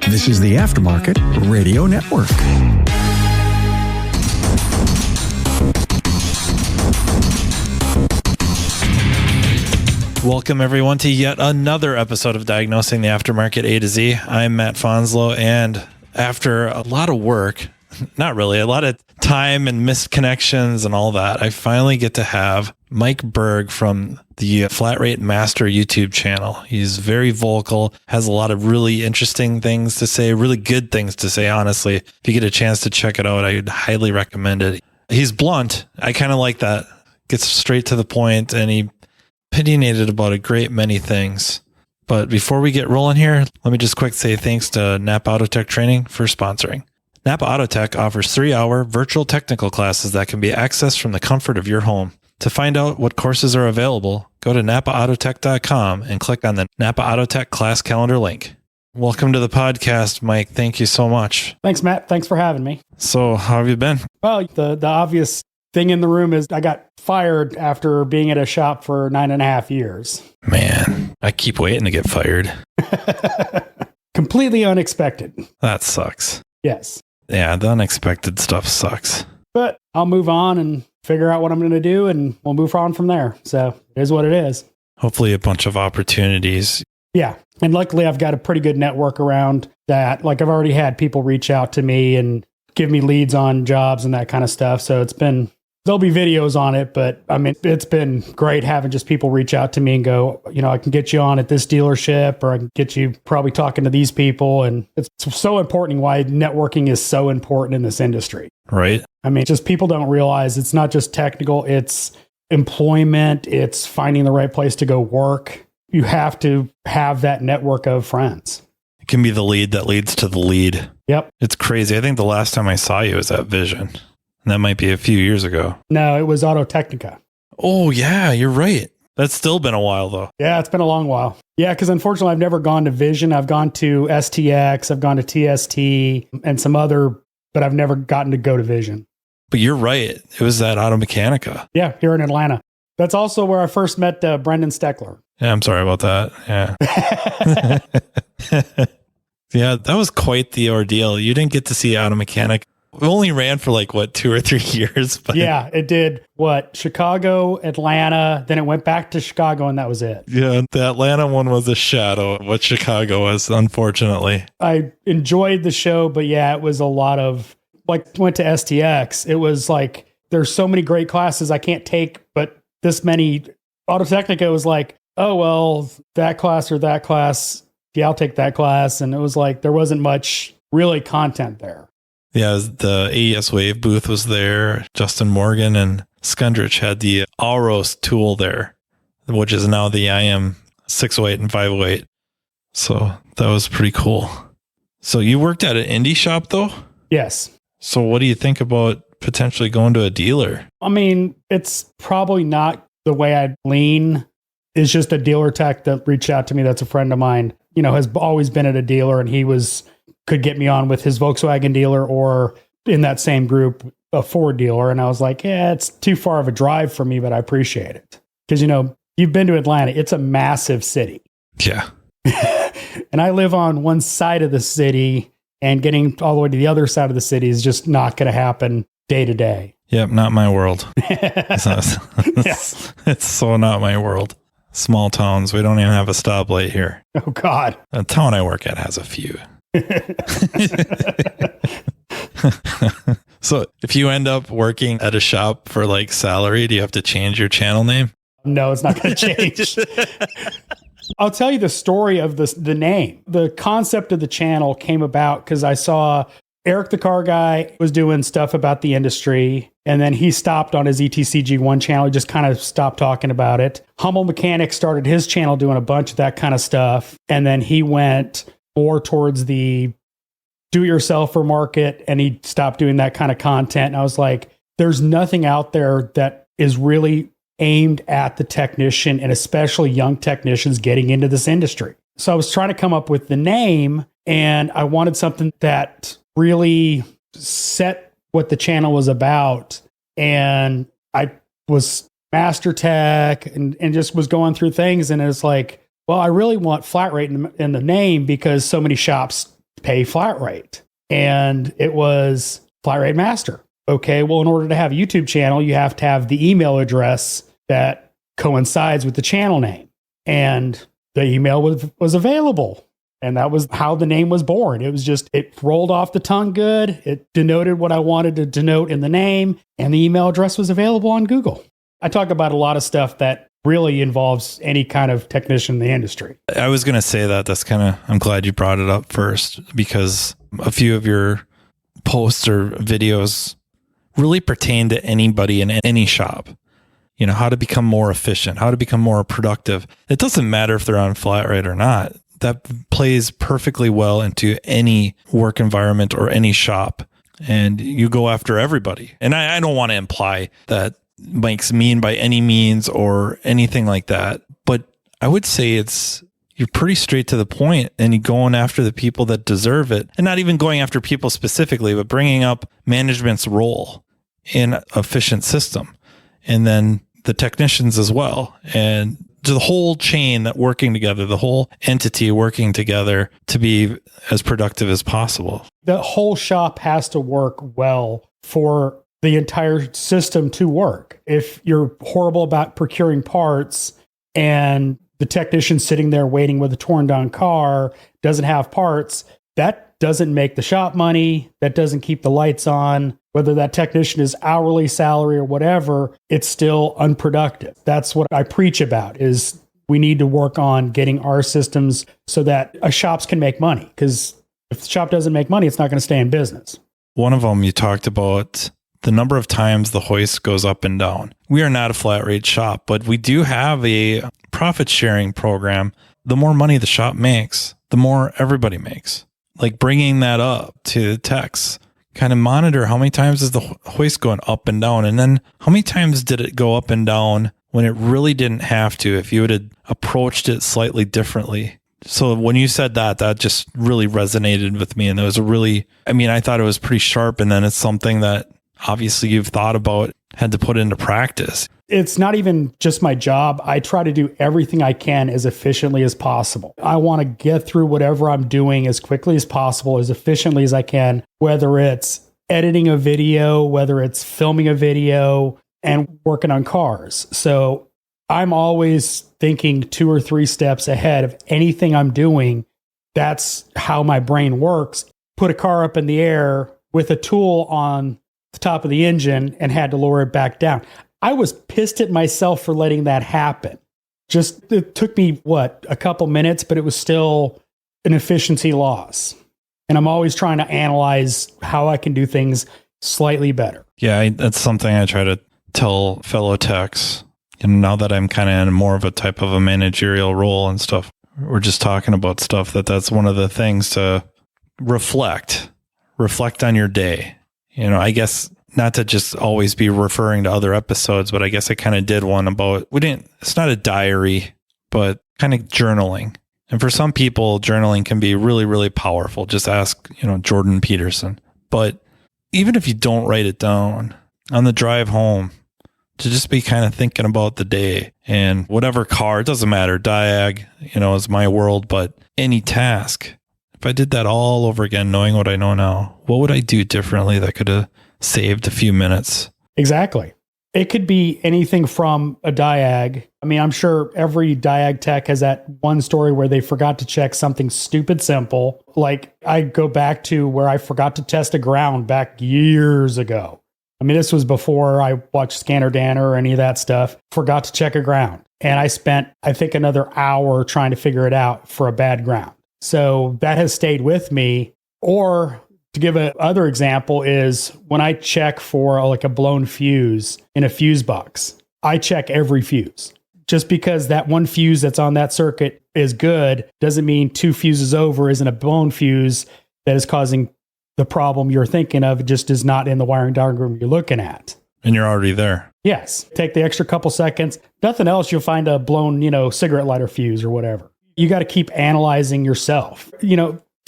This is the Aftermarket Radio Network. Welcome, everyone, to yet another episode of Diagnosing the Aftermarket A to Z. I'm Matt Fonslow, and after a lot of work, not really, a lot of time and missed connections and all that, I finally get to have Mike Berg from the Flat Rate Master YouTube channel. He's very vocal, has a lot of really interesting things to say, really good things to say, honestly. If you get a chance to check it out, I would highly recommend it. He's blunt. I kind of like that. Gets straight to the point, and he opinionated about a great many things. But before we get rolling here, let me just quick say thanks to NAPA AUTOTECH Training for sponsoring. NAPA AUTOTECH offers 3-hour virtual technical classes that can be accessed from the comfort of your home. To find out what courses are available, go to napaautotech.com and click on the NAPA AUTOTECH class calendar link. Welcome to the podcast, Mike. Thank you so much. Thanks, Matt. Thanks for having me. So how have you been? Well, the obvious thing in the room is I got fired after being at a shop for 9.5 years. Man, I keep waiting to get fired. Completely unexpected. That sucks. Yes. Yeah, the unexpected stuff sucks. But I'll move on and figure out what I'm going to do, and we'll move on from there. So it is what it is. Hopefully a bunch of opportunities. Yeah. And luckily I've got a pretty good network around that. Like I've already had people reach out to me and give me leads on jobs and that kind of stuff. So there'll be videos on it, but I mean, it's been great having just people reach out to me and go, I can get you on at this dealership, or I can get you probably talking to these people. And it's so important why networking is so important in this industry. Right. I mean, just people don't realize it's not just technical, it's employment, it's finding the right place to go work. You have to have that network of friends. It can be the lead that leads to the lead. Yep. It's crazy. I think the last time I saw you was at Vision. And that might be a few years ago. No, it was AUTOTECHnica. Oh, yeah, you're right. That's still been a while, though. Yeah, it's been a long while. Yeah, because unfortunately, I've never gone to Vision. I've gone to STX, I've gone to TST, and some other, but I've never gotten to go to Vision. But you're right. It was at AutoMechanica. Yeah, here in Atlanta. That's also where I first met Brendan Steckler. Yeah, I'm sorry about that. Yeah. Yeah, that was quite the ordeal. You didn't get to see AutoMechanica. We only ran for 2 or 3 years. But yeah, it did. Chicago, Atlanta, then it went back to Chicago, and that was it. Yeah, the Atlanta one was a shadow of what Chicago was, unfortunately. I enjoyed the show, but yeah, it was a lot of, went to STX. It was there's so many great classes I can't take, but this many. AUTOTECHnica was oh, well, that class or that class, yeah, I'll take that class. And it was there wasn't much really content there. Yeah, the AES Wave booth was there. Justin Morgan and Skundrich had the Auros tool there, which is now the IM 608 and 508. So that was pretty cool. So you worked at an indie shop, though? Yes. So what do you think about potentially going to a dealer? I mean, it's probably not the way I'd lean. It's just a dealer tech that reached out to me. That's a friend of mine, has always been at a dealer, and he could get me on with his Volkswagen dealer, or in that same group, a Ford dealer. And I was yeah, it's too far of a drive for me, but I appreciate it. Because, you've been to Atlanta. It's a massive city. Yeah. And I live on one side of the city, and getting all the way to the other side of the city is just not going to happen day to day. Yep. Not my world. It's so not my world. Small towns. We don't even have a stoplight here. Oh, God. The town I work at has a few. So if you end up working at a shop for salary, do you have to change your channel name? No, it's not going to change. I'll tell you the story of the name. The concept of the channel came about because I saw Eric the Car Guy was doing stuff about the industry, and then he stopped on his ETCG1 channel. He just kind of stopped talking about it. Hummel Mechanic started his channel doing a bunch of that kind of stuff, and then he went more towards the do-it-yourselfer market, and he stopped doing that kind of content. And I was there's nothing out there that is really aimed at the technician, and especially young technicians getting into this industry. So I was trying to come up with the name, and I wanted something that really set what the channel was about. And I was Master Tech and just was going through things. And it's well, I really want Flat Rate in the name because so many shops pay flat rate. And it was flat rate master. Okay, well, in order to have a YouTube channel, you have to have the email address that coincides with the channel name. And the email was available. And that was how the name was born. It was just, it rolled off the tongue good. It denoted what I wanted to denote in the name. And the email address was available on Google. I talk about a lot of stuff that really involves any kind of technician in the industry. I was going to say I'm glad you brought it up first, because a few of your posts or videos really pertain to anybody in any shop. You know, how to become more efficient, how to become more productive. It doesn't matter if they're on flat rate or not. That plays perfectly well into any work environment or any shop. And you go after everybody. And I don't want to imply that Mike's mean by any means or anything like that. But I would say you're pretty straight to the point, and you're going after the people that deserve it, and not even going after people specifically, but bringing up management's role in an efficient system, and then the technicians as well, and the whole chain that working together, the whole entity working together to be as productive as possible. The whole shop has to work well for the entire system to work. If you're horrible about procuring parts and the technician sitting there waiting with a torn down car doesn't have parts, that doesn't make the shop money. That doesn't keep the lights on. Whether that technician is hourly salary or whatever, it's still unproductive. That's what I preach about, is we need to work on getting our systems so that shops can make money. Because if the shop doesn't make money, it's not going to stay in business. One of them, you talked about the number of times the hoist goes up and down. We are not a flat rate shop, but we do have a profit sharing program. The more money the shop makes, the more everybody makes. Like bringing that up to the techs, kind of monitor how many times is the hoist going up and down, and then how many times did it go up and down when it really didn't have to, if you would have approached it slightly differently. So when you said that just really resonated with me. And it was I thought it was pretty sharp. And then it's something that obviously you've thought about, had to put into practice. It's not even just my job. I try to do everything I can as efficiently as possible. I want to get through whatever I'm doing as quickly as possible, as efficiently as I can, whether it's editing a video, whether it's filming a video, and working on cars. So I'm always thinking 2 or 3 steps ahead of anything I'm doing. That's how my brain works. Put a car up in the air with a tool on the top of the engine and had to lower it back down. I was pissed at myself for letting that happen. It took me, a couple minutes, but it was still an efficiency loss. And I'm always trying to analyze how I can do things slightly better. Yeah, that's something I try to tell fellow techs. And now that I'm kind of in more of a type of a managerial role and stuff, we're just talking about stuff that's one of the things to reflect on your day. You know, I guess not to just always be referring to other episodes, but I guess I kind of did one about, it's not a diary, but kind of journaling. And for some people, journaling can be really, really powerful. Just ask, Jordan Peterson. But even if you don't write it down on the drive home, to just be kind of thinking about the day and whatever car, it doesn't matter. Diag, is my world, but any task. If I did that all over again, knowing what I know now, what would I do differently that could have saved a few minutes? Exactly. It could be anything from a diag. I mean, I'm sure every diag tech has that one story where they forgot to check something stupid simple. Like I go back to where I forgot to test a ground back years ago. I mean, this was before I watched Scanner Danner or any of that stuff. Forgot to check a ground. And I spent, I think, another hour trying to figure it out for a bad ground. So that has stayed with me. Or to give another example is when I check for a blown fuse in a fuse box, I check every fuse. Just because that one fuse that's on that circuit is good doesn't mean 2 fuses over isn't a blown fuse that is causing the problem you're thinking of. It just is not in the wiring diagram you're looking at. And you're already there. Yes. Take the extra couple seconds. Nothing else, you'll find a blown, cigarette lighter fuse or whatever. You got to keep analyzing yourself. If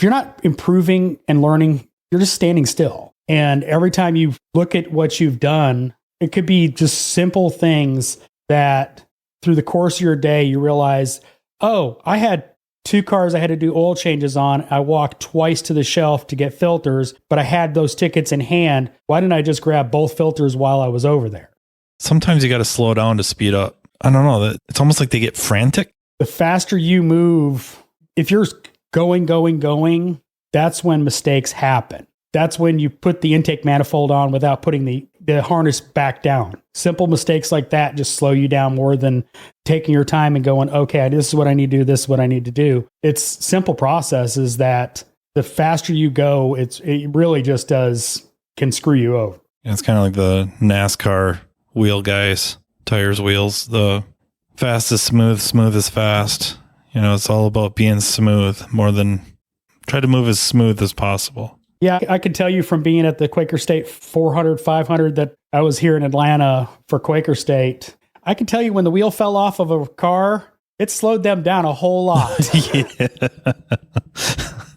you're not improving and learning, you're just standing still. And every time you look at what you've done, it could be just simple things that through the course of your day, you realize, oh, I had 2 cars I had to do oil changes on. I walked twice to the shelf to get filters, but I had those tickets in hand. Why didn't I just grab both filters while I was over there? Sometimes you got to slow down to speed up. I don't know. It's almost like they get frantic. The faster you move, if you're going, that's when mistakes happen. That's when you put the intake manifold on without putting the harness back down. Simple mistakes like that just slow you down more than taking your time and going, okay, this is what I need to do. This is what I need to do. It's simple processes that the faster you go, it really just can screw you over. Yeah, it's kind of like the NASCAR wheel guys, tires, wheels, the fastest smooth is fast. It's all about being smooth more than try to move as smooth as possible. Yeah, I could tell you from being at the Quaker State 400, 500 that I was here in Atlanta for Quaker State. I can tell you when the wheel fell off of a car, it slowed them down a whole lot. Yeah.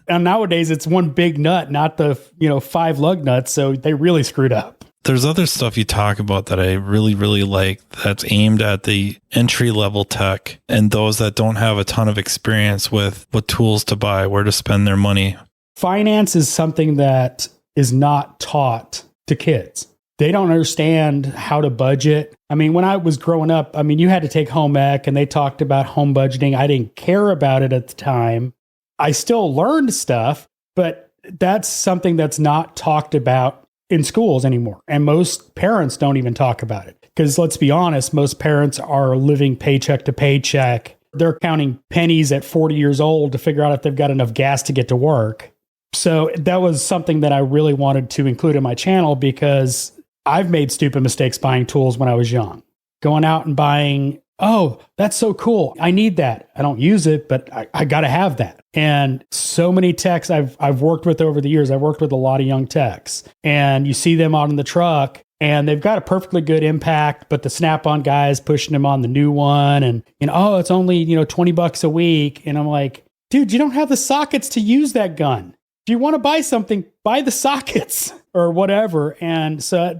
And nowadays it's one big nut, not the 5 lug nuts. So they really screwed up. There's other stuff you talk about that I really, really like that's aimed at the entry-level tech and those that don't have a ton of experience with what tools to buy, where to spend their money. Finance is something that is not taught to kids. They don't understand how to budget. I mean, when I was growing up, you had to take home ec and they talked about home budgeting. I didn't care about it at the time. I still learned stuff, but that's something that's not talked about in schools anymore. And most parents don't even talk about it. Because let's be honest, most parents are living paycheck to paycheck. They're counting pennies at 40 years old to figure out if they've got enough gas to get to work. So that was something that I really wanted to include in my channel because I've made stupid mistakes buying tools when I was young. Going out and buying, oh, that's so cool. I need that. I don't use it, but I got to have that. And so many techs I've worked with over the years, I've worked with a lot of young techs, and you see them out in the truck and they've got a perfectly good impact, but the Snap-on guy is pushing them on the new one. And, oh, it's only, $20 a week. And I'm like, dude, you don't have the sockets to use that gun. If you want to buy something, buy the sockets or whatever. And so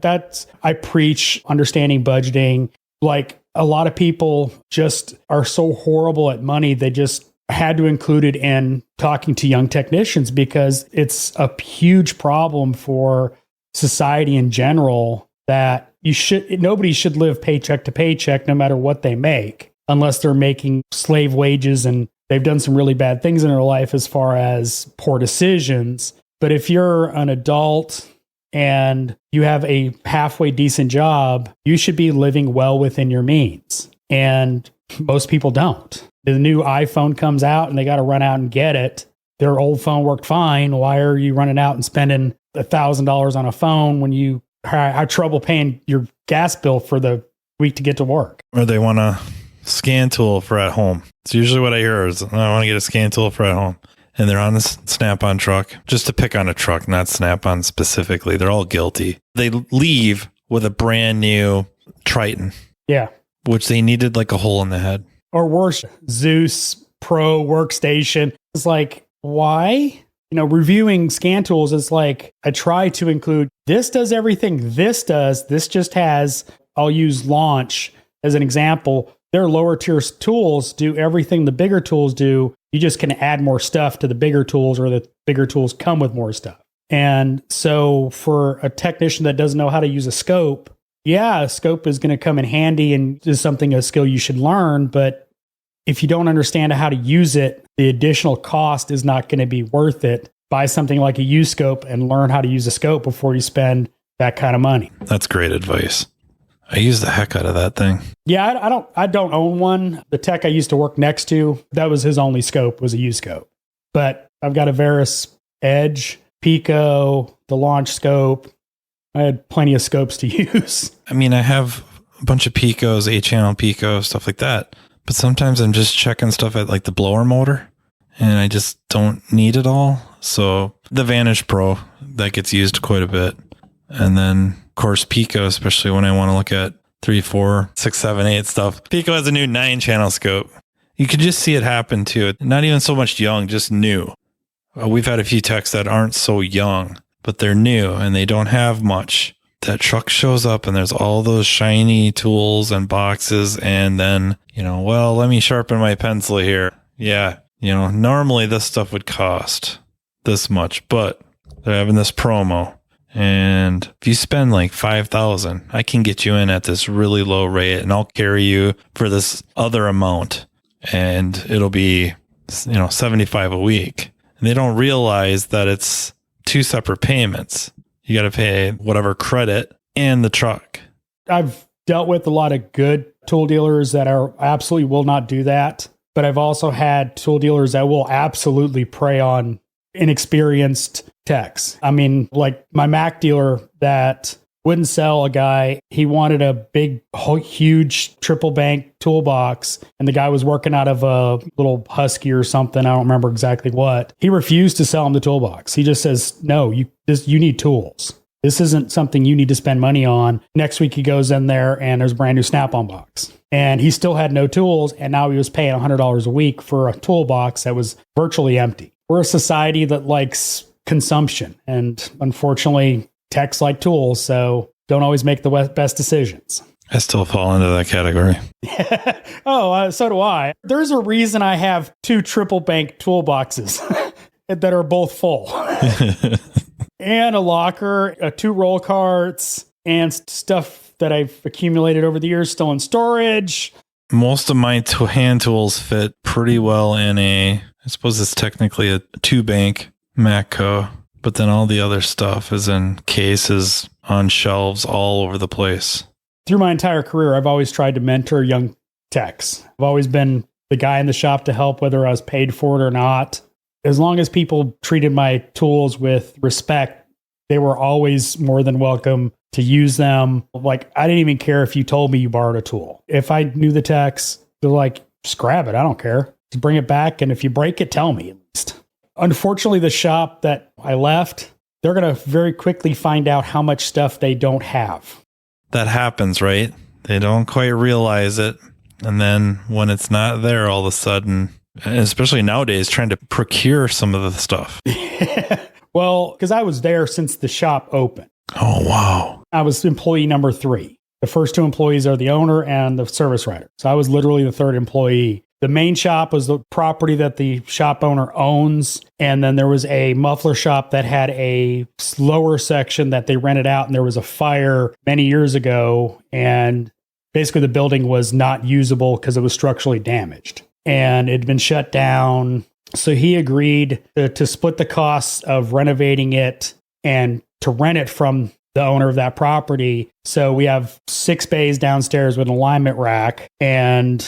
I preach understanding budgeting. Like a lot of people just are so horrible at money. They just had to include it in talking to young technicians because it's a huge problem for society in general that nobody should live paycheck to paycheck no matter what they make, unless they're making slave wages and they've done some really bad things in their life as far as poor decisions. But if you're an adult and you have a halfway decent job, you should be living well within your means. And most people don't. The new iPhone comes out and they got to run out and get it. Their old phone worked fine. Why are you running out and spending $1,000 on a phone when you have trouble paying your gas bill for the week to get to work? Or they want a scan tool for at home. It's usually what I hear is, I want to get a scan tool for at home. And they're on the Snap-on truck, just to pick on a truck, not Snap-on specifically. They're all guilty. They leave with a brand new Triton. Yeah. Which they needed like a hole in the head. Or worse, Zeus Pro workstation. It's like, why? Reviewing scan tools is like, I try to include, this does everything this does. This just has, I'll use Launch as an example. Their lower tier tools do everything the bigger tools do. You just can add more stuff to the bigger tools, or the bigger tools come with more stuff. And so for a technician that doesn't know how to use a scope, yeah, a scope is going to come in handy and is a skill you should learn. But if you don't understand how to use it, the additional cost is not going to be worth it. Buy something like a U-scope and learn how to use a scope before you spend that kind of money. That's great advice. I use the heck out of that thing. Yeah, I don't own one. The tech I used to work next to, that was his only scope, was a U-scope. But I've got a Veris Edge, Pico, the Launch scope. I had plenty of scopes to use. I mean, I have a bunch of Picos, 8-channel Pico, stuff like that. But sometimes I'm just checking stuff at like the blower motor, and I just don't need it all. So the Vantage Pro, that gets used quite a bit. And then, of course, Pico, especially when I want to look at 3, 4, 6, 7, 8 stuff. Pico has a new 9-channel scope. You can just see it happen too. Not even so much young, just new. We've had a few techs that aren't so young, but they're new and they don't have much. That truck shows up and there's all those shiny tools and boxes, and then, well, let me sharpen my pencil here. Yeah, Normally this stuff would cost this much, but they're having this promo. And if you spend like $5,000, I can get you in at this really low rate and I'll carry you for this other amount. And it'll be, $75 a week. And they don't realize that it's 2 separate payments. You got to pay whatever credit and the truck. I've dealt with a lot of good tool dealers that absolutely will not do that. But I've also had tool dealers that will absolutely prey on inexperienced techs. I mean, like my Mac dealer that wouldn't sell a guy. He wanted a big, huge triple bank toolbox, and the guy was working out of a little Husky or something. I don't remember exactly what. He refused to sell him the toolbox. He just says, no, you need tools. This isn't something you need to spend money on. Next week he goes in there and there's a brand new Snap-on box. And he still had no tools, and now he was paying $100 a week for a toolbox that was virtually empty. We're a society that likes consumption, and unfortunately, techs like tools, so don't always make the best decisions. I still fall into that category. So do I. There's a reason I have 2 triple bank toolboxes that are both full. And a locker, 2 roll carts, and stuff that I've accumulated over the years still in storage. Most of my hand tools fit pretty well in I suppose it's technically a 2-bank Matco, but then all the other stuff is in cases on shelves all over the place. Through my entire career, I've always tried to mentor young techs. I've always been the guy in the shop to help, whether I was paid for it or not. As long as people treated my tools with respect, they were always more than welcome to use them. Like, I didn't even care if you told me you borrowed a tool. If I knew the techs, they're like, just grab it. I don't care. Just bring it back. And if you break it, tell me at least. Unfortunately, the shop that I left, they're going to very quickly find out how much stuff they don't have. That happens, right? They don't quite realize it. And then when it's not there all of a sudden, and especially nowadays, trying to procure some of the stuff. Well, because I was there since the shop opened. Oh, wow. I was employee number 3. The first 2 employees are the owner and the service writer. So I was literally the 3rd employee. The main shop was the property that the shop owner owns. And then there was a muffler shop that had a lower section that they rented out. And there was a fire many years ago. And basically the building was not usable because it was structurally damaged. And it had been shut down. So he agreed to split the costs of renovating it and to rent it from the owner of that property. So we have 6 bays downstairs with an alignment rack and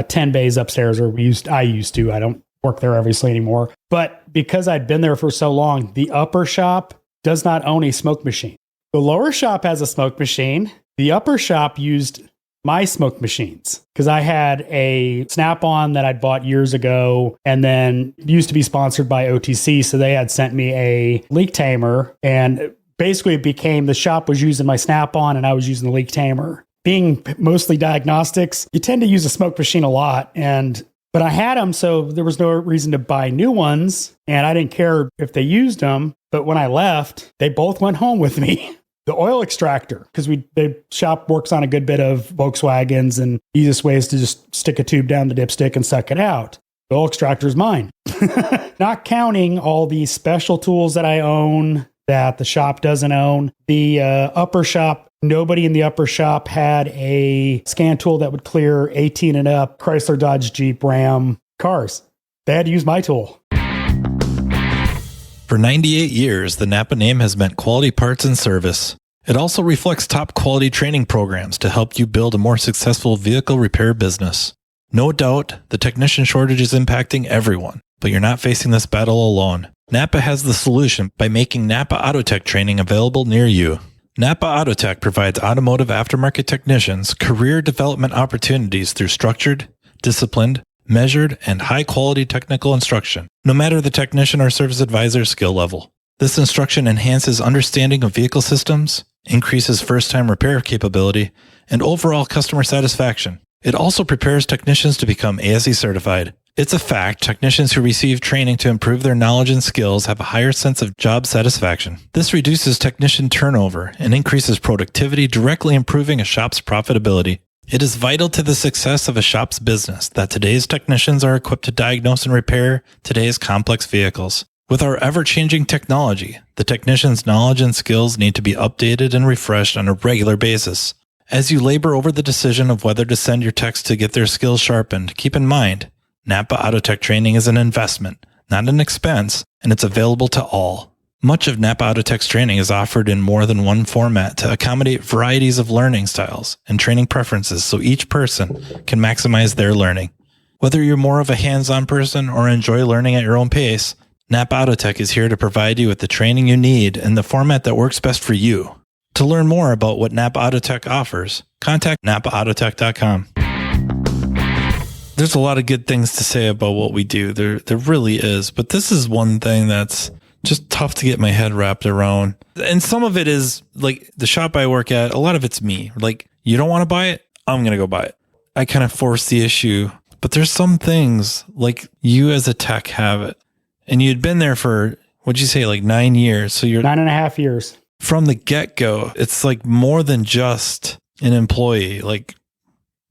10 bays upstairs, or I used to. I don't work there obviously anymore. But because I'd been there for so long, the upper shop does not own a smoke machine. The lower shop has a smoke machine. The upper shop used my smoke machines because I had a Snap-on that I'd bought years ago and then used to be sponsored by OTC. So they had sent me a leak tamer, and basically it became the shop was using my Snap-on and I was using the leak tamer. Being mostly diagnostics, you tend to use a smoke machine a lot. But I had them, so there was no reason to buy new ones. And I didn't care if they used them. But when I left, they both went home with me. The oil extractor, because the shop works on a good bit of Volkswagens, and easiest way is to just stick a tube down the dipstick and suck it out. The oil extractor is mine. Not counting all the special tools that I own that the shop doesn't own. The upper shop, nobody in the upper shop had a scan tool that would clear 18 and up Chrysler, Dodge, Jeep, Ram cars. They had to use my tool. For 98 years, the NAPA name has meant quality parts and service. It also reflects top quality training programs to help you build a more successful vehicle repair business. No doubt, the technician shortage is impacting everyone, but you're not facing this battle alone. NAPA has the solution by making NAPA AUTOTECH training available near you. NAPA AUTOTECH provides automotive aftermarket technicians career development opportunities through structured, disciplined, measured, and high-quality technical instruction, no matter the technician or service advisor's skill level. This instruction enhances understanding of vehicle systems, increases first-time repair capability, and overall customer satisfaction. It also prepares technicians to become ASE certified. It's a fact technicians who receive training to improve their knowledge and skills have a higher sense of job satisfaction. This reduces technician turnover and increases productivity, directly improving a shop's profitability. It is vital to the success of a shop's business that today's technicians are equipped to diagnose and repair today's complex vehicles. With our ever-changing technology, the technician's knowledge and skills need to be updated and refreshed on a regular basis. As you labor over the decision of whether to send your techs to get their skills sharpened, keep in mind, NAPA AUTOTECH training is an investment, not an expense, and it's available to all. Much of NAPA AUTOTECH's training is offered in more than one format to accommodate varieties of learning styles and training preferences so each person can maximize their learning. Whether you're more of a hands-on person or enjoy learning at your own pace, NAPA AUTOTECH is here to provide you with the training you need in the format that works best for you. To learn more about what NAPA AUTOTECH offers, contact NAPAAutotech.com. There's a lot of good things to say about what we do. There really is. But this is one thing that's just tough to get my head wrapped around. And some of it is like the shop I work at, a lot of it's me. Like, you don't want to buy it? I'm going to go buy it. I kind of force the issue. But there's some things like you as a tech have it. And you'd been there for, what'd you say, like 9 years? So you're 9.5 years. From the get-go, it's like more than just an employee, like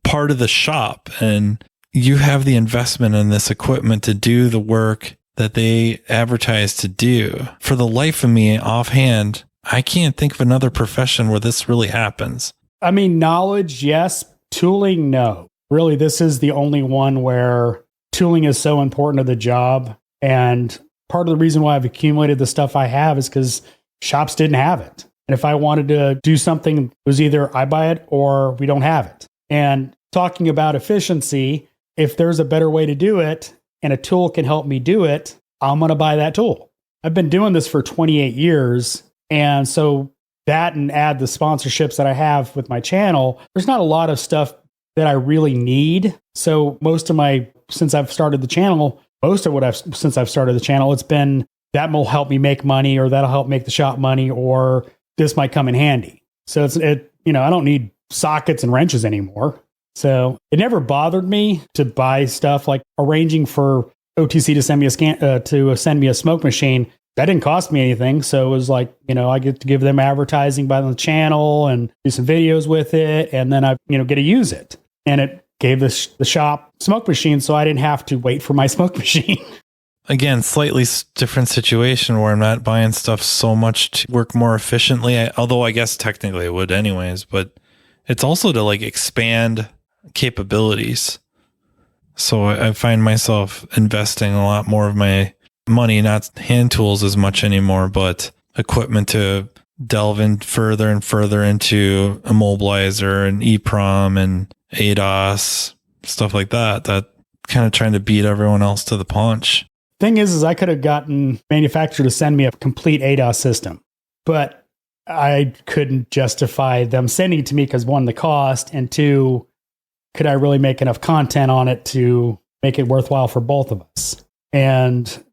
part of the shop. And you have the investment in this equipment to do the work that they advertise to do. For the life of me, offhand, I can't think of another profession where this really happens. I mean, knowledge, yes. Tooling, no. Really, this is the only one where tooling is so important to the job. And part of the reason why I've accumulated the stuff I have is because shops didn't have it. And if I wanted to do something, it was either I buy it or we don't have it. And talking about efficiency, if there's a better way to do it and a tool can help me do it, I'm going to buy that tool. I've been doing this for 28 years. And so that, and add the sponsorships that I have with my channel, there's not a lot of stuff that I really need. So since I've started the channel, it's been that will help me make money, or that'll help make the shop money, or this might come in handy. So I don't need sockets and wrenches anymore. So it never bothered me to buy stuff, like arranging for OTC to send me a smoke machine. That didn't cost me anything. So it was like, I get to give them advertising by the channel and do some videos with it. And then I, get to use it. And it gave the shop smoke machine, so I didn't have to wait for my smoke machine. Again, slightly different situation where I'm not buying stuff so much to work more efficiently. Although I guess technically it would anyways, but it's also to like expand capabilities. So I find myself investing a lot more of my money, not hand tools as much anymore, but equipment to delve in further and further into immobilizer and EEPROM and ADOS, stuff like that kind of trying to beat everyone else to the punch. Thing is I could have gotten manufacturer to send me a complete ADOS system, but I couldn't justify them sending it to me because, one, the cost, and two, could I really make enough content on it to make it worthwhile for both of us? And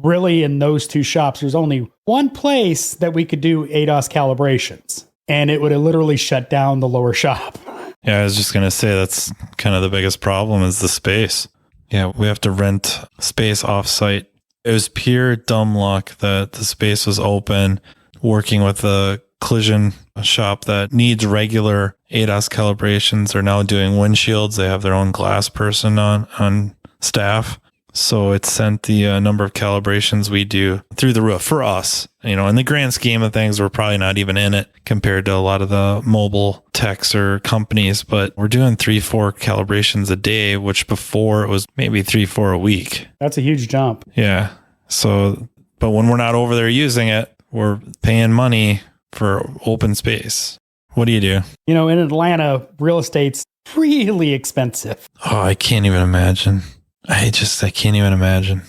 really, in those two shops, there's only one place that we could do ADOS calibrations, and it would have literally shut down the lower shop. Yeah, I was just going to say that's kind of the biggest problem is the space. Yeah, we have to rent space off-site. It was pure dumb luck that the space was open, working with a collision shop that needs regular ADOS calibrations. They're now doing windshields. They have their own glass person on staff. So it sent the number of calibrations we do through the roof for us. In the grand scheme of things, we're probably not even in it compared to a lot of the mobile techs or companies, but we're doing 3-4 calibrations a day, which before it was maybe 3-4 a week. That's a huge jump. Yeah. So, but when we're not over there using it, we're paying money for open space. What do you do? In Atlanta, real estate's really expensive. Oh, I can't even imagine. I can't even imagine.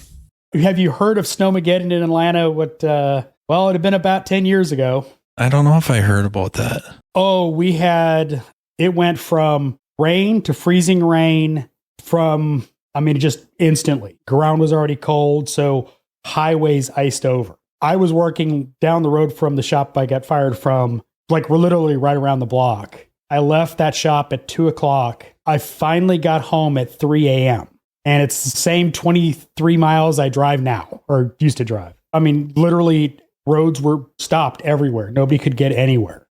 Have you heard of Snowmageddon in Atlanta? It had been about 10 years ago. I don't know if I heard about that. Oh, it went from rain to freezing rain just instantly. Ground was already cold, so highways iced over. I was working down the road from the shop I got fired from, like we're literally right around the block. I left that shop at 2:00. I finally got home at 3 a.m. And it's the same 23 miles I drive now, or used to drive. Literally, roads were stopped everywhere. Nobody could get anywhere.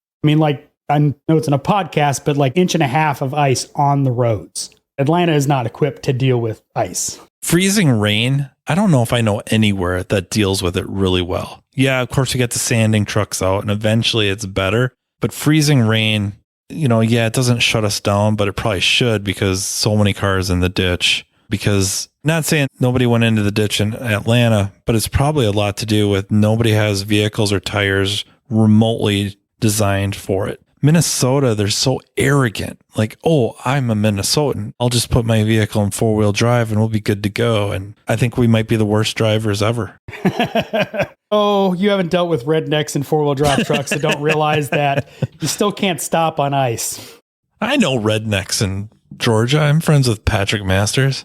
I know it's in a podcast, but like 1.5 inches of ice on the roads. Atlanta is not equipped to deal with ice. Freezing rain, I don't know if I know anywhere that deals with it really well. Yeah, of course you get the sanding trucks out and eventually it's better. But freezing rain, it doesn't shut us down, but it probably should because so many cars in the ditch. Because not saying nobody went into the ditch in Atlanta, but it's probably a lot to do with nobody has vehicles or tires remotely designed for it. Minnesota, they're so arrogant. Like, oh, I'm a Minnesotan. I'll just put my vehicle in 4-wheel drive and we'll be good to go. And I think we might be the worst drivers ever. Oh, you haven't dealt with rednecks in 4-wheel drive trucks that don't realize that you still can't stop on ice. I know rednecks in Georgia. I'm friends with Patrick Masters.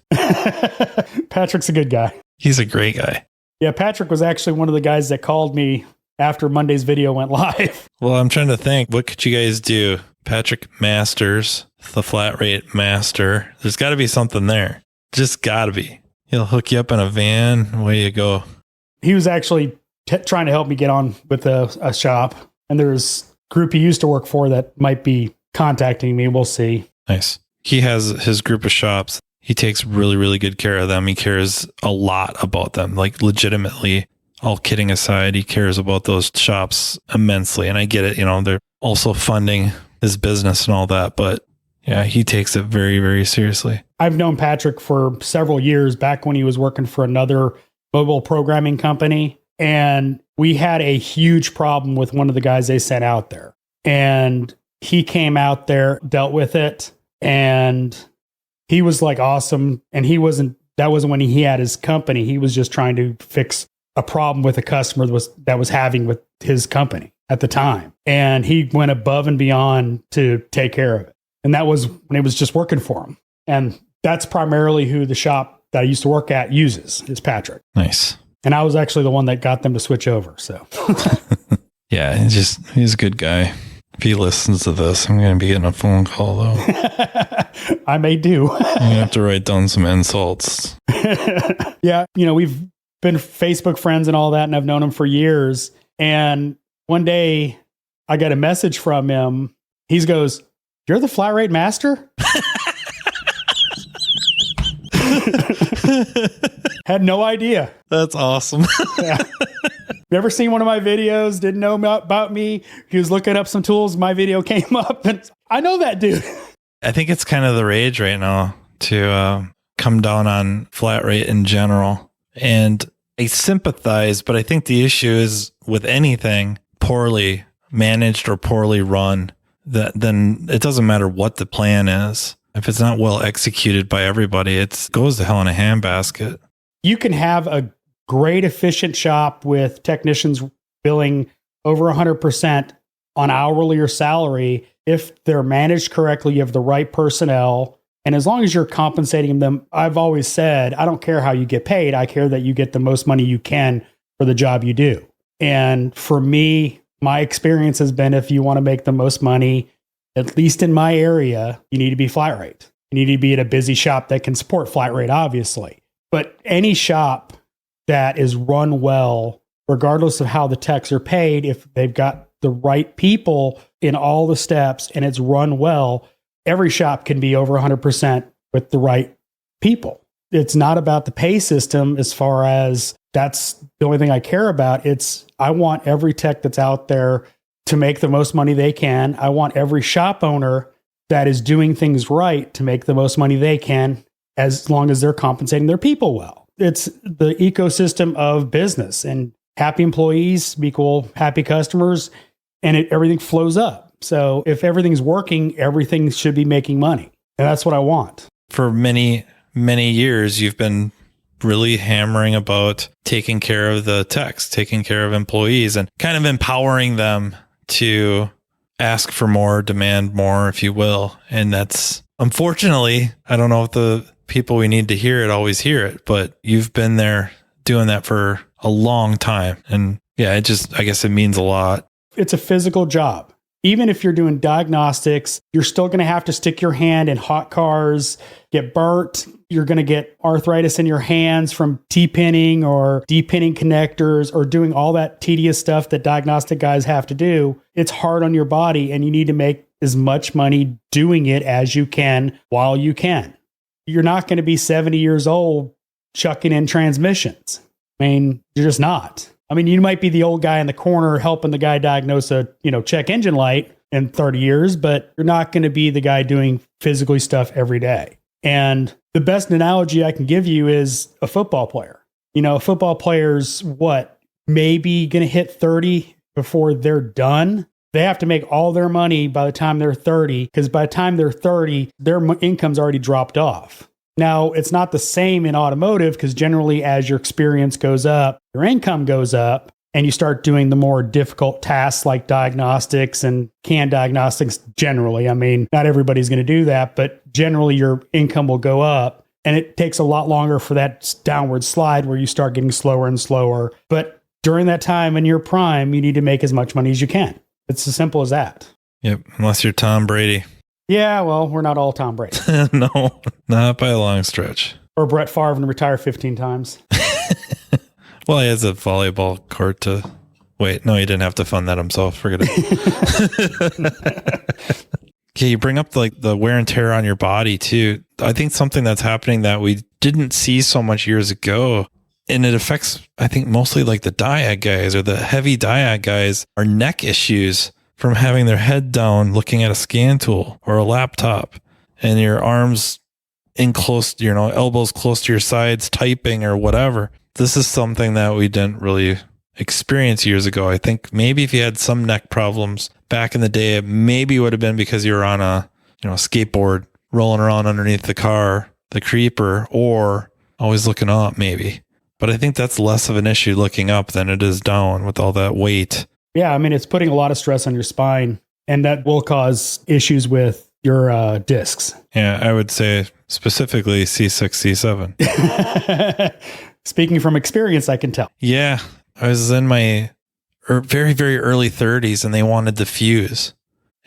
Patrick's a good guy. He's a great guy. Yeah, Patrick was actually one of the guys that called me after Monday's video went live. Well, I'm trying to think, what could you guys do? Patrick Masters, the flat rate master. There's got to be something there. Just got to be. He'll hook you up in a van. Away you go. He was actually trying to help me get on with a shop. And there's a group he used to work for that might be contacting me. We'll see. Nice. He has his group of shops. He takes really, really good care of them. He cares a lot about them, like legitimately. All kidding aside, he cares about those shops immensely. And I get it, they're also funding his business and all that. But yeah, he takes it very, very seriously. I've known Patrick for several years, back when he was working for another mobile programming company. And we had a huge problem with one of the guys they sent out there. And he came out there, dealt with it. And he was like awesome. And that wasn't when he had his company. He was just trying to fix a problem with a customer that was having with his company at the time. And he went above and beyond to take care of it. And that was when it was just working for him. And that's primarily who the shop that I used to work at uses, is Patrick. Nice. And I was actually the one that got them to switch over. So yeah, he's a good guy. If he listens to this, I'm going to be getting a phone call though. I may do. I'm going to have to write down some insults. Yeah. We've been Facebook friends and all that, and I've known him for years. And one day I got a message from him. He goes, "You're the flat rate master?" Had no idea. That's awesome. Yeah. You ever seen one of my videos? Didn't know about me. He was looking up some tools. My video came up, and I know that dude. I think it's kind of the rage right now to come down on flat rate in general. And I sympathize, but I think the issue is with anything poorly managed or poorly run, then it doesn't matter what the plan is. If it's not well executed by everybody, it goes to hell in a handbasket. You can have a great efficient shop with technicians billing over 100% on hourly or salary. If they're managed correctly, you have the right personnel. And as long as you're compensating them, I've always said, I don't care how you get paid. I care that you get the most money you can for the job you do. And for me, my experience has been, if you want to make the most money, at least in my area, you need to be flat rate. You need to be at a busy shop that can support flat rate, obviously. But any shop that is run well, regardless of how the techs are paid, if they've got the right people in all the steps and it's run well, every shop can be over 100% with the right people. It's not about the pay system as far as that's the only thing I care about. I want every tech that's out there to make the most money they can. I want every shop owner that is doing things right to make the most money they can, as long as they're compensating their people well. It's the ecosystem of business, and happy employees equal happy customers, and everything flows up. So if everything's working, everything should be making money. And that's what I want. For many, many years, you've been really hammering about taking care of the techs, taking care of employees, and kind of empowering them to ask for more, demand more, if you will. And that's, unfortunately, I don't know if the people we need to hear it always hear it, but you've been there doing that for a long time. And yeah, I guess it means a lot. It's a physical job. Even if you're doing diagnostics, you're still going to have to stick your hand in hot cars, get burnt. You're going to get arthritis in your hands from T-pinning or D-pinning connectors or doing all that tedious stuff that diagnostic guys have to do. It's hard on your body, and you need to make as much money doing it as you can while you can. You're not going to be 70 years old chucking in transmissions. I mean, you're just not. I mean, you might be the old guy in the corner helping the guy diagnose a, check engine light in 30 years, but you're not going to be the guy doing physically stuff every day. And the best analogy I can give you is a football player. A football player's maybe going to hit 30 before they're done. They have to make all their money by the time they're 30, because by the time they're 30, their income's already dropped off. Now, it's not the same in automotive, because generally as your experience goes up, your income goes up, and you start doing the more difficult tasks like diagnostics and CAN diagnostics generally. I mean, not everybody's going to do that, but generally your income will go up, and it takes a lot longer for that downward slide where you start getting slower and slower. But during that time in your prime, you need to make as much money as you can. It's as simple as that. Yep, unless you're Tom Brady. Yeah, well, we're not all Tom Brady. No, not by a long stretch. Or Brett Favre and retire 15 times. Well, he has a volleyball court to... Wait, no, he didn't have to fund that himself. Forget it. Okay, you bring up the wear and tear on your body too. I think something that's happening that we didn't see so much years ago, and it affects, I think, mostly like the diag guys or the heavy diag guys, are neck issues from having their head down looking at a scan tool or a laptop, and your arms in close, elbows close to your sides typing or whatever. This is something that we didn't really experience years ago. I think maybe if you had some neck problems back in the day, it maybe would have been because you were on a skateboard rolling around underneath the car, the creeper, or always looking up maybe. But I think that's less of an issue looking up than it is down with all that weight. Yeah, I mean, it's putting a lot of stress on your spine, and that will cause issues with your discs. Yeah, I would say specifically C6, C7. Speaking from experience, I can tell. Yeah, I was in my very, very early 30s, and they wanted the fuse.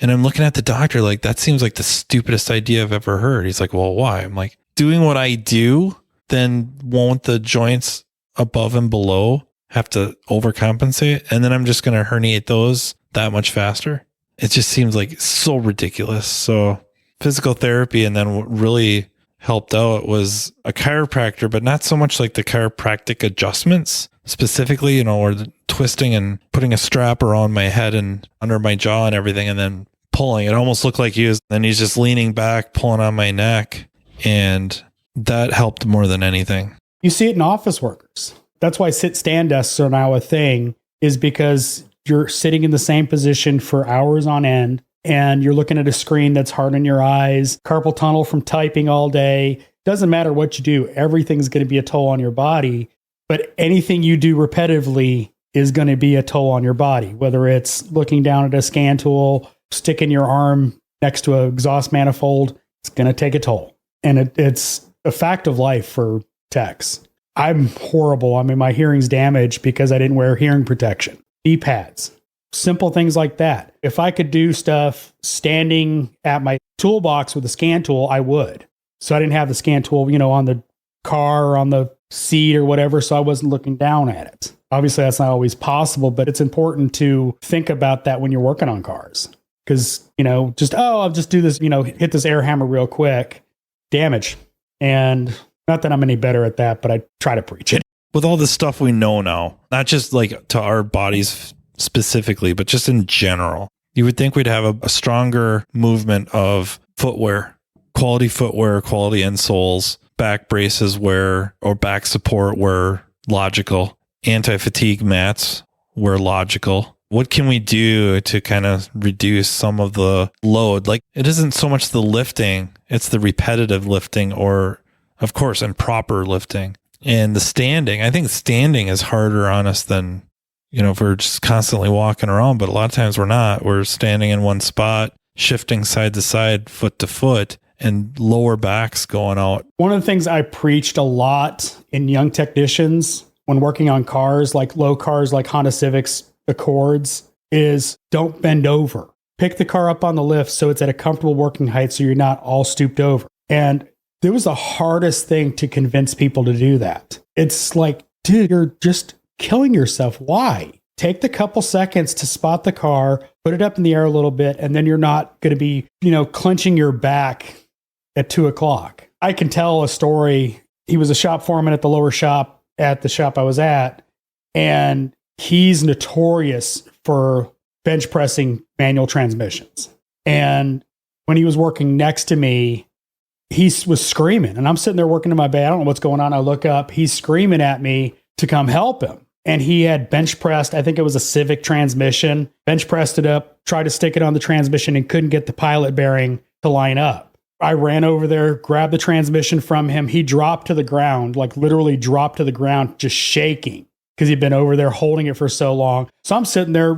And I'm looking at the doctor like, that seems like the stupidest idea I've ever heard. He's like, well, why? I'm like, doing what I do, then won't the joints above and below have to overcompensate, and then I'm just going to herniate those that much faster? It just seems like so ridiculous. So physical therapy, and then what really helped out was a chiropractor, but not so much like the chiropractic adjustments specifically, or the twisting and putting a strap around my head and under my jaw and everything, and then pulling. It almost looked like he's just leaning back, pulling on my neck, and that helped more than anything. You see it in office workers. That's why sit-stand desks are now a thing, is because you're sitting in the same position for hours on end, and you're looking at a screen that's hard on your eyes, carpal tunnel from typing all day. Doesn't matter what you do, everything's going to be a toll on your body. But anything you do repetitively is going to be a toll on your body, whether it's looking down at a scan tool, sticking your arm next to an exhaust manifold. It's going to take a toll. And it's a fact of life for techs. I'm horrible. I mean, my hearing's damaged because I didn't wear hearing protection. Knee pads, simple things like that. If I could do stuff standing at my toolbox with a scan tool, I would. So I didn't have the scan tool, on the car or on the seat or whatever, so I wasn't looking down at it. Obviously, that's not always possible, but it's important to think about that when you're working on cars. Because, I'll just do this, hit this air hammer real quick, damage. And not that I'm any better at that, but I try to preach it. With all the stuff we know now, not just like to our bodies specifically, but just in general, you would think we'd have a stronger movement of footwear, quality insoles, back braces or back support were logical, anti-fatigue mats were logical. What can we do to kind of reduce some of the load? Like, it isn't so much the lifting, it's the repetitive lifting, or of course, improper lifting. And the standing, I think standing is harder on us than, if we're just constantly walking around, but a lot of times we're not. We're standing in one spot, shifting side to side, foot to foot, and lower backs going out. One of the things I preached a lot in young technicians when working on cars, like low cars like Honda Civics Accords, is don't bend over. pick the car up on the lift so it's at a comfortable working height so you're not all stooped over. And it was the hardest thing to convince people to do that. It's like, dude, you're just killing yourself. Why? Take the couple seconds to spot the car, put it up in the air a little bit, and then you're not going to be, clenching your back at 2:00. I can tell a story. He was a shop foreman at the lower shop at the shop I was at, and he's notorious for bench pressing manual transmissions. And when he was working next to me, he was screaming, and I'm sitting there working in my bay. I don't know what's going on. I look up, he's screaming at me to come help him. And he had bench pressed, I think it was a Civic transmission, bench pressed it up, tried to stick it on the transmission and couldn't get the pilot bearing to line up. I ran over there, grabbed the transmission from him. He dropped to the ground, like literally dropped to the ground, just shaking because he'd been over there holding it for so long. So I'm sitting there,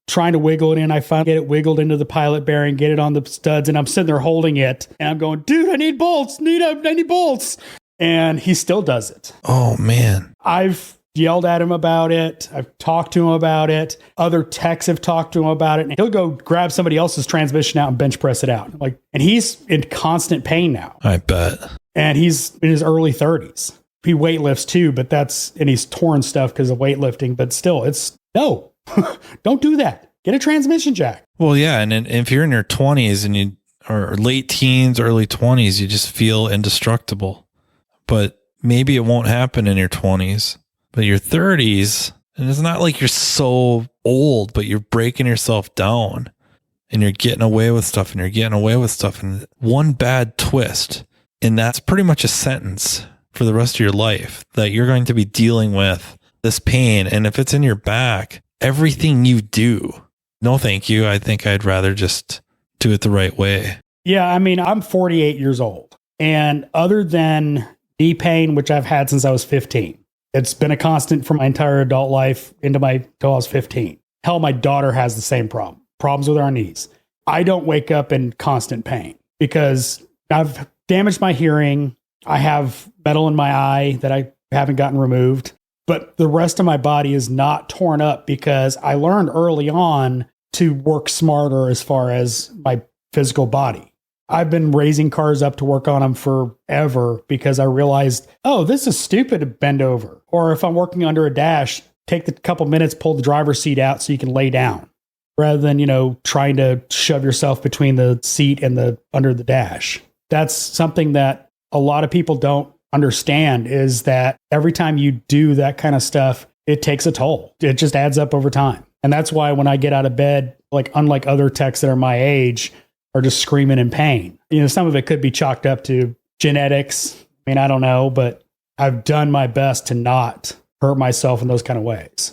trying to wiggle it in. I finally get it wiggled into the pilot bearing, get it on the studs, and I'm sitting there holding it. And I'm going, dude, I need bolts. I need bolts. And he still does it. Oh, man. I've yelled at him about it. I've talked to him about it. Other techs have talked to him about it. And he'll go grab somebody else's transmission out and bench press it out. And he's in constant pain now. I bet. And he's in his early 30s. He weightlifts too, and he's torn stuff because of weightlifting. But still, no, don't do that. Get a transmission jack. Well, yeah. And if you're in your 20s and or late teens, early 20s, you just feel indestructible. But maybe it won't happen in your 20s. But your 30s, and it's not like you're so old, but you're breaking yourself down and you're getting away with stuff and one bad twist. And that's pretty much a sentence for the rest of your life that you're going to be dealing with this pain. And if it's in your back, everything you do, no, thank you. I think I'd rather just do it the right way. Yeah. I mean, I'm 48 years old, and other than knee pain, which I've had since I was 15, it's been a constant for my entire adult life till I was 15. Hell, my daughter has the same problems with our knees. I don't wake up in constant pain because I've damaged my hearing. I have metal in my eye that I haven't gotten removed, but the rest of my body is not torn up because I learned early on to work smarter as far as my physical body. I've been raising cars up to work on them forever because I realized, this is stupid to bend over. Or if I'm working under a dash, take the couple minutes, pull the driver's seat out so you can lay down rather than, trying to shove yourself between the seat and under the dash. That's something that a lot of people don't understand, is that every time you do that kind of stuff, it takes a toll. It just adds up over time. And that's why when I get out of bed, unlike other techs that are my age, are just screaming in pain. Some of it could be chalked up to genetics. I mean, I don't know, but I've done my best to not hurt myself in those kind of ways.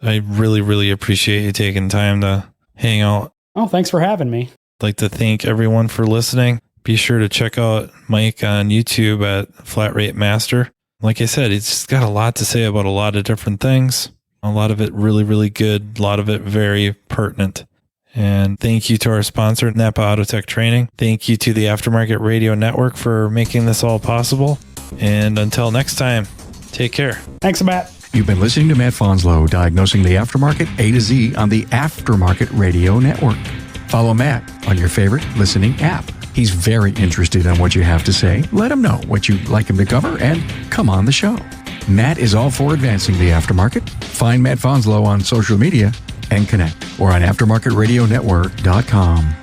I really, really appreciate you taking time to hang out. Oh, thanks for having me. I'd like to thank everyone for listening. Be sure to check out Mike on YouTube at Flat Rate Master. Like I said, he's just got a lot to say about a lot of different things. A lot of it really, really good. A lot of it very pertinent. And thank you to our sponsor, NAPA AUTOTECH Training. Thank you to the Aftermarket Radio Network for making this all possible. And until next time, take care. Thanks, Matt. You've been listening to Matt Fonslow, diagnosing the aftermarket A to Z on the Aftermarket Radio Network. Follow Matt on your favorite listening app. He's very interested in what you have to say. Let him know what you'd like him to cover and come on the show. Matt is all for advancing the aftermarket. Find Matt Fonslow on social media and connect, or on aftermarketradionetwork.com.